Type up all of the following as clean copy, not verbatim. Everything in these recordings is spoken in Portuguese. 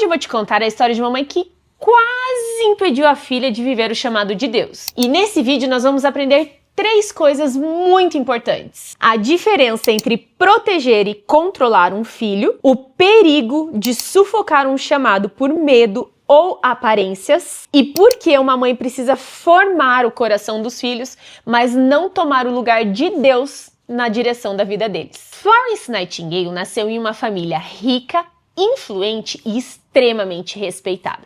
Hoje eu vou te contar a história de uma mãe que quase impediu a filha de viver o chamado de Deus. E nesse vídeo nós vamos aprender 3 coisas muito importantes. A diferença entre proteger e controlar um filho, o perigo de sufocar um chamado por medo ou aparências, e por que uma mãe precisa formar o coração dos filhos, mas não tomar o lugar de Deus na direção da vida deles. Florence Nightingale nasceu em uma família rica, influente e extremamente respeitada.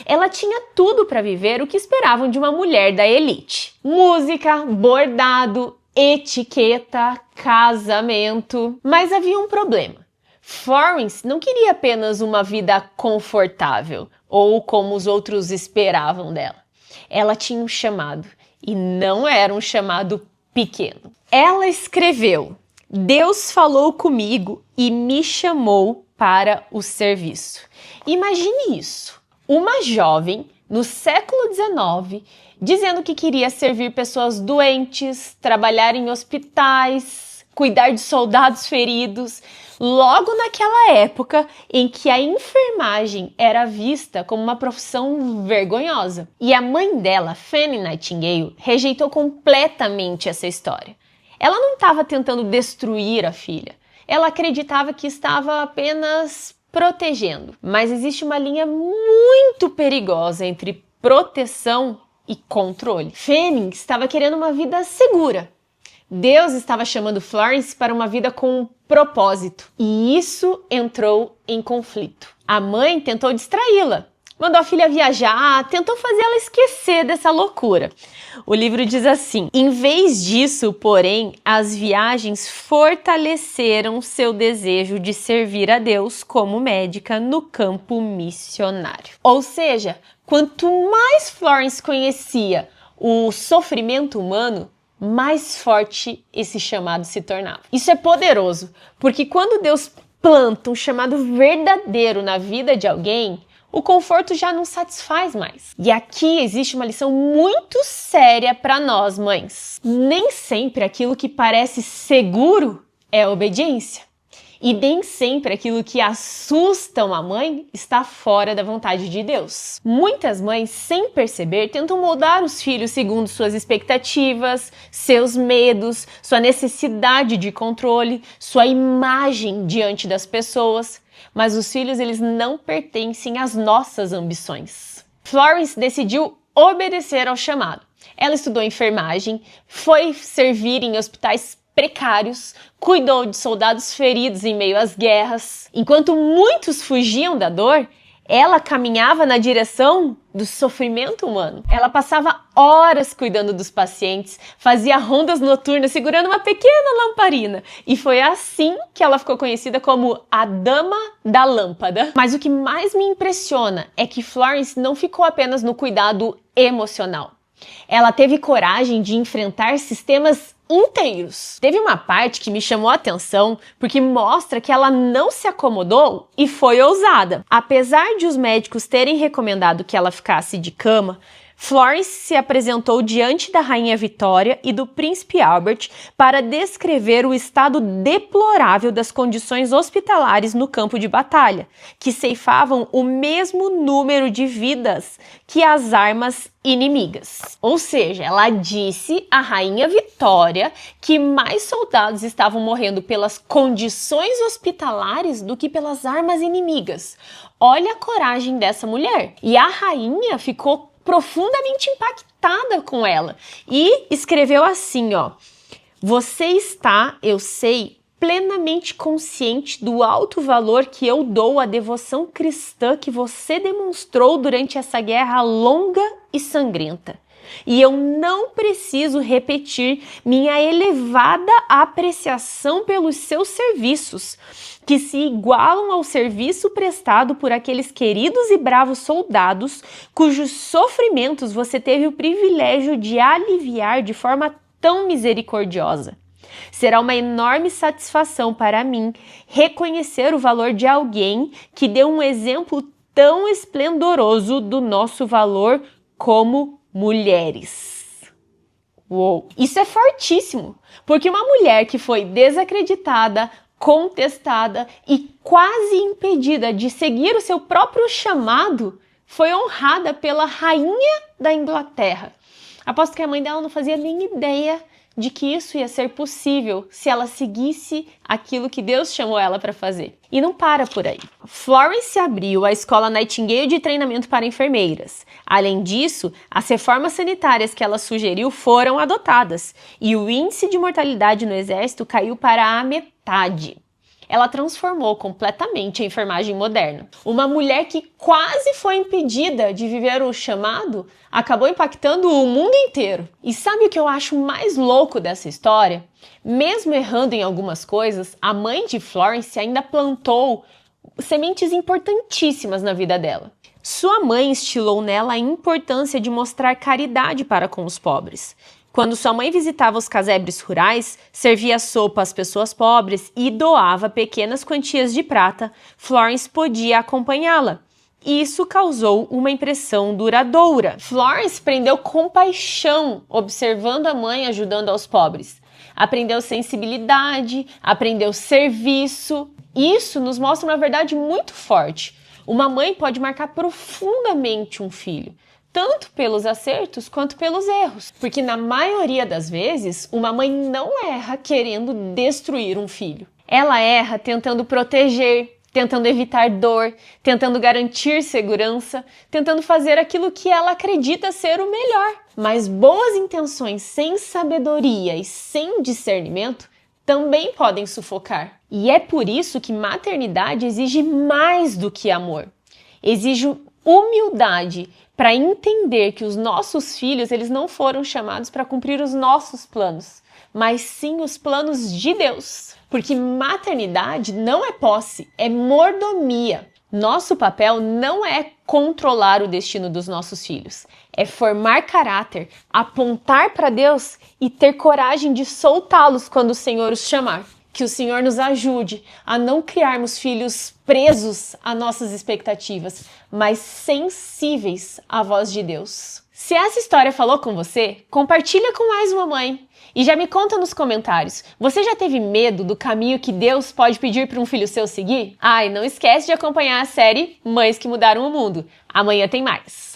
Ela tinha tudo para viver o que esperavam de uma mulher da elite: música, bordado, etiqueta, casamento. Mas havia um problema. Florence não queria apenas uma vida confortável ou como os outros esperavam dela. Ela tinha um chamado, e não era um chamado pequeno. Ela escreveu: Deus falou comigo e me chamou para o serviço. Imagine isso. Uma jovem, no século XIX, dizendo que queria servir pessoas doentes, trabalhar em hospitais, cuidar de soldados feridos, logo naquela época em que a enfermagem era vista como uma profissão vergonhosa. E a mãe dela, Fanny Nightingale, rejeitou completamente essa história. Ela não estava tentando destruir a filha, ela acreditava que estava apenas protegendo. Mas existe uma linha muito perigosa entre proteção e controle. Fanny estava querendo uma vida segura. Deus estava chamando Florence para uma vida com propósito, e isso entrou em conflito. A mãe tentou distraí-la, mandou a filha viajar, tentou fazer ela esquecer dessa loucura. O livro diz assim: em vez disso, porém, as viagens fortaleceram seu desejo de servir a Deus como médica no campo missionário. Ou seja, quanto mais Florence conhecia o sofrimento humano, mais forte esse chamado se tornava. Isso é poderoso, porque quando Deus planta um chamado verdadeiro na vida de alguém, o conforto já não satisfaz mais. E aqui existe uma lição muito séria para nós, mães. Nem sempre aquilo que parece seguro é obediência. E nem sempre aquilo que assusta uma mãe está fora da vontade de Deus. Muitas mães, sem perceber, tentam moldar os filhos segundo suas expectativas, seus medos, sua necessidade de controle, sua imagem diante das pessoas. Mas os filhos, eles não pertencem às nossas ambições. Florence decidiu obedecer ao chamado. Ela estudou enfermagem, foi servir em hospitais precários, cuidou de soldados feridos em meio às guerras. Enquanto muitos fugiam da dor, ela caminhava na direção do sofrimento humano. Ela passava horas cuidando dos pacientes, fazia rondas noturnas segurando uma pequena lamparina. E foi assim que ela ficou conhecida como a Dama da Lâmpada. Mas o que mais me impressiona é que Florence não ficou apenas no cuidado emocional. Ela teve coragem de enfrentar sistemas inteiros. Teve uma parte que me chamou a atenção porque mostra que ela não se acomodou e foi ousada. Apesar de os médicos terem recomendado que ela ficasse de cama, Florence se apresentou diante da Rainha Vitória e do Príncipe Albert para descrever o estado deplorável das condições hospitalares no campo de batalha, que ceifavam o mesmo número de vidas que as armas inimigas. Ou seja, ela disse à Rainha Vitória que mais soldados estavam morrendo pelas condições hospitalares do que pelas armas inimigas. Olha a coragem dessa mulher. E a rainha ficou profundamente impactada com ela e escreveu assim, ó: você está, eu sei, plenamente consciente do alto valor que eu dou à devoção cristã que você demonstrou durante essa guerra longa e sangrenta. E eu não preciso repetir minha elevada apreciação pelos seus serviços, que se igualam ao serviço prestado por aqueles queridos e bravos soldados cujos sofrimentos você teve o privilégio de aliviar de forma tão misericordiosa. Será uma enorme satisfação para mim reconhecer o valor de alguém que deu um exemplo tão esplendoroso do nosso valor como mulheres. Uou! Isso é fortíssimo, porque uma mulher que foi desacreditada, contestada e quase impedida de seguir o seu próprio chamado, foi honrada pela rainha da Inglaterra. Aposto que a mãe dela não fazia nem ideia de que isso ia ser possível se ela seguisse aquilo que Deus chamou ela para fazer. E não para por aí. Florence abriu a Escola Nightingale de treinamento para enfermeiras. Além disso, as reformas sanitárias que ela sugeriu foram adotadas e o índice de mortalidade no exército caiu para a metade. Ela transformou completamente a enfermagem moderna. Uma mulher que quase foi impedida de viver o chamado acabou impactando o mundo inteiro. E sabe o que eu acho mais louco dessa história? Mesmo errando em algumas coisas, a mãe de Florence ainda plantou sementes importantíssimas na vida dela. Sua mãe instilou nela a importância de mostrar caridade para com os pobres. Quando sua mãe visitava os casebres rurais, servia sopa às pessoas pobres e doava pequenas quantias de prata, Florence podia acompanhá-la. Isso causou uma impressão duradoura. Florence aprendeu compaixão observando a mãe ajudando aos pobres. Aprendeu sensibilidade, aprendeu serviço. Isso nos mostra uma verdade muito forte. Uma mãe pode marcar profundamente um filho, tanto pelos acertos quanto pelos erros. Porque na maioria das vezes, uma mãe não erra querendo destruir um filho. Ela erra tentando proteger, tentando evitar dor, tentando garantir segurança, tentando fazer aquilo que ela acredita ser o melhor. Mas boas intenções sem sabedoria e sem discernimento também podem sufocar. E é por isso que maternidade exige mais do que amor. Exige humildade para entender que os nossos filhos, eles não foram chamados para cumprir os nossos planos, mas sim os planos de Deus. Porque maternidade não é posse, é mordomia. Nosso papel não é controlar o destino dos nossos filhos, é formar caráter, apontar para Deus e ter coragem de soltá-los quando o Senhor os chamar. Que o Senhor nos ajude a não criarmos filhos presos a nossas expectativas, mas sensíveis à voz de Deus. Se essa história falou com você, compartilha com mais uma mãe. E já me conta nos comentários, você já teve medo do caminho que Deus pode pedir para um filho seu seguir? Ah, e não esquece de acompanhar a série Mães que Mudaram o Mundo. Amanhã tem mais.